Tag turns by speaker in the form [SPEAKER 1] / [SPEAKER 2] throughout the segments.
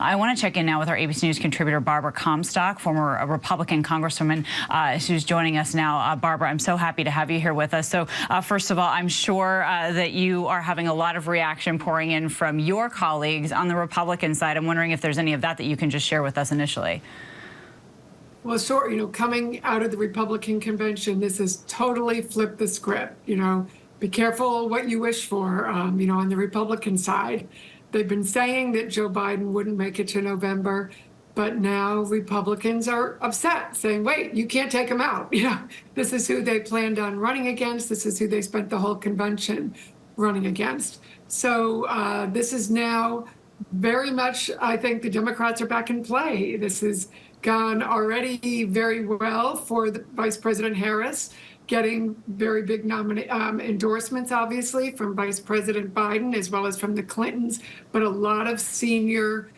[SPEAKER 1] I want to check in now with our ABC News contributor, Barbara Comstock, former Republican congresswoman, who's joining us now. Barbara, I'm so happy to have you here with us. So first of all, I'm sure that you are having a lot of reaction pouring in from your colleagues on the Republican side. I'm wondering if there's any of that you can just share with us initially.
[SPEAKER 2] Well, sure. Coming out of the Republican convention, this has totally flipped the script. Be careful what you wish for, on the Republican side. They've been saying that Joe Biden wouldn't make it to November, but now Republicans are upset, saying, wait, you can't take him out. This is who they planned on running against. This is who they spent the whole convention running against. So this is now very much, I think the Democrats are back in play. This has gone already very well for the Vice President Harris, getting very big endorsements, obviously, from Vice President Biden, as well as from the Clintons, but a lot of senior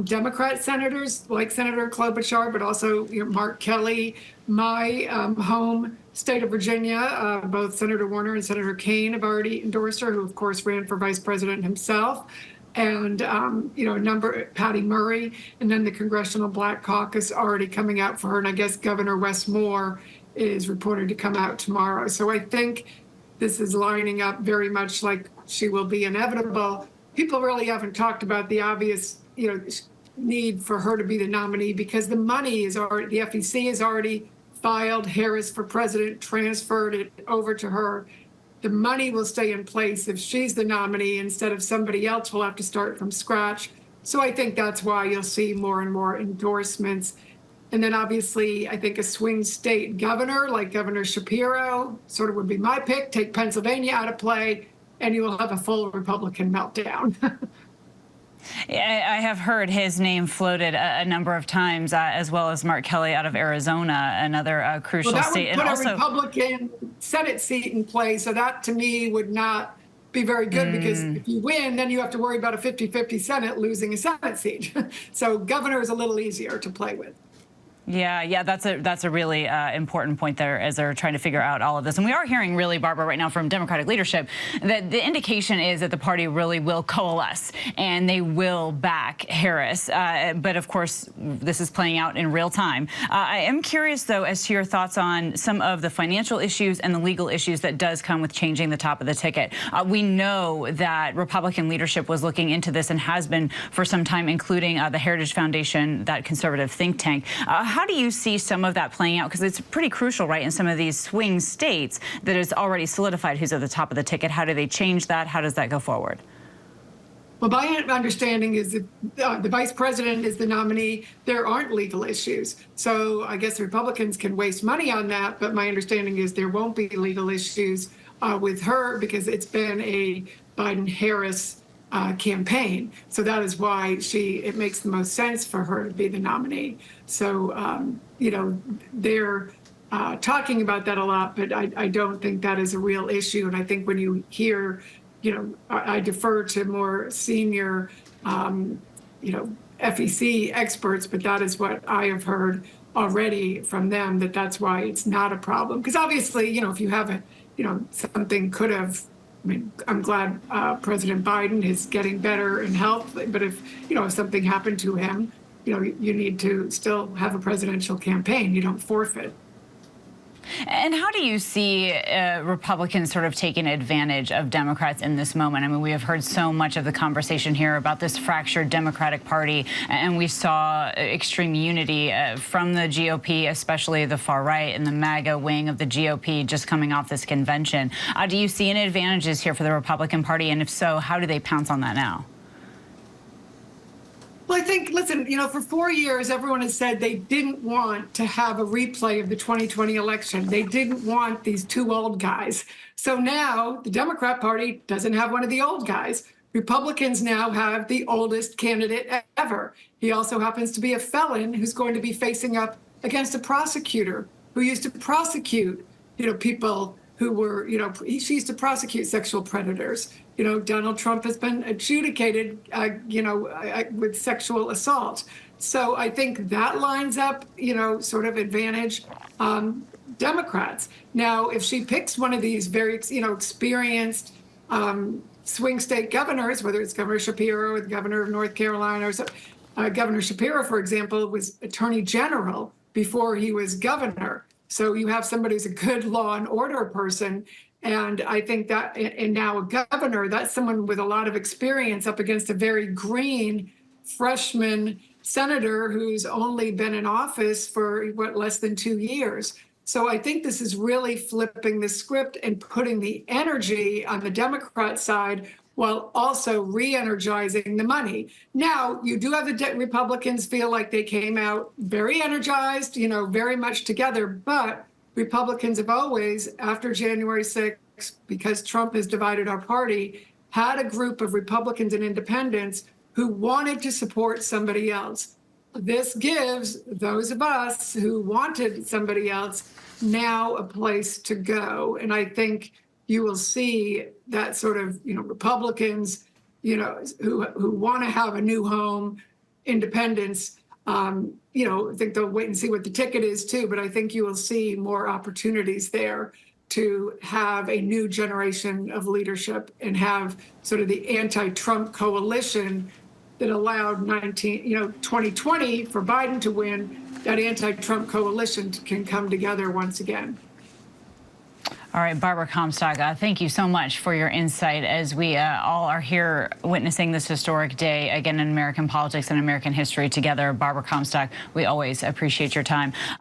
[SPEAKER 2] Democrat senators, like Senator Klobuchar, but also Mark Kelly, my home state of Virginia, both Senator Warner and Senator Kaine have already endorsed her, who, of course, ran for vice president himself. And, Patty Murray, and then the Congressional Black Caucus already coming out for her. And I guess Governor Wes Moore is reported to come out tomorrow. So I think this is lining up very much like she will be inevitable. People really haven't talked about the obvious, need for her to be the nominee, because the money is already, the FEC has already filed Harris for president, transferred it over to her. The money will stay in place if she's the nominee instead of somebody else will have to start from scratch. So I think that's why you'll see more and more endorsements. And then obviously, I think a swing state governor like Governor Shapiro sort of would be my pick. Take Pennsylvania out of play, and you will have a full Republican meltdown.
[SPEAKER 1] I have heard his name floated a number of times, as well as Mark Kelly out of Arizona, another crucial state.
[SPEAKER 2] Well, that would put a Republican Senate seat in play, so that to me would not be very good, because if you win, then you have to worry about a 50-50 Senate losing a Senate seat. So governor is a little easier to play with.
[SPEAKER 1] Yeah, that's a really important point there as they're trying to figure out all of this. And we are hearing really, Barbara, right now from Democratic leadership that the indication is that the party really will coalesce and they will back Harris. But of course, this is playing out in real time. I am curious, though, as to your thoughts on some of the financial issues and the legal issues that does come with changing the top of the ticket. We know that Republican leadership was looking into this and has been for some time, including the Heritage Foundation, that conservative think tank. How do you see some of that playing out? Because it's pretty crucial, right, in some of these swing states that is already solidified who's at the top of the ticket. How do they change that? How does that go forward?
[SPEAKER 2] Well, my understanding is that the vice president is the nominee. There aren't legal issues. So I guess Republicans can waste money on that. But my understanding is there won't be legal issues with her, because it's been a Biden-Harris campaign. So that is why it makes the most sense for her to be the nominee. So, they're talking about that a lot, but I don't think that is a real issue. And I think when you hear, I defer to more senior, FEC experts, but that is what I have heard already from them, that's why it's not a problem. Because obviously, if you have something could have, I'm glad President Biden is getting better in health, but if something happened to him, you need to still have a presidential campaign. You don't forfeit.
[SPEAKER 1] And how do you see Republicans sort of taking advantage of Democrats in this moment? I mean, we have heard so much of the conversation here about this fractured Democratic Party, and we saw extreme unity from the GOP, especially the far right and the MAGA wing of the GOP just coming off this convention. Do you see any advantages here for the Republican Party? And if so, how do they pounce on that now?
[SPEAKER 2] Well, I think, listen, for 4 years, everyone has said they didn't want to have a replay of the 2020 election. They didn't want these two old guys. So now the Democrat Party doesn't have one of the old guys. Republicans now have the oldest candidate ever. He also happens to be a felon who's going to be facing up against a prosecutor who used to prosecute, people who were, she used to prosecute sexual predators. Donald Trump has been adjudicated, with sexual assault. So I think that lines up, sort of advantage Democrats. Now, if she picks one of these very, experienced swing state governors, whether it's Governor Shapiro or the governor of North Carolina or so, Governor Shapiro, for example, was attorney general before he was governor. So you have somebody who's a good law and order person. And I think that, and now a governor, that's someone with a lot of experience up against a very green freshman senator who's only been in office for less than 2 years. So I think this is really flipping the script and putting the energy on the Democrat side while also re-energizing the money. Now, you do have the Republicans feel like they came out very energized, very much together, but Republicans have always, after January 6th, because Trump has divided our party, had a group of Republicans and independents who wanted to support somebody else. This gives those of us who wanted somebody else now a place to go. And I think you will see that sort of, Republicans, who want to have a new home, independents, I think they'll wait and see what the ticket is too, but I think you will see more opportunities there to have a new generation of leadership and have sort of the anti-Trump coalition that allowed 2020 for Biden to win. That anti-Trump coalition can come together once again.
[SPEAKER 1] All right, Barbara Comstock, thank you so much for your insight as we all are here witnessing this historic day, again, in American politics and American history together. Barbara Comstock, we always appreciate your time.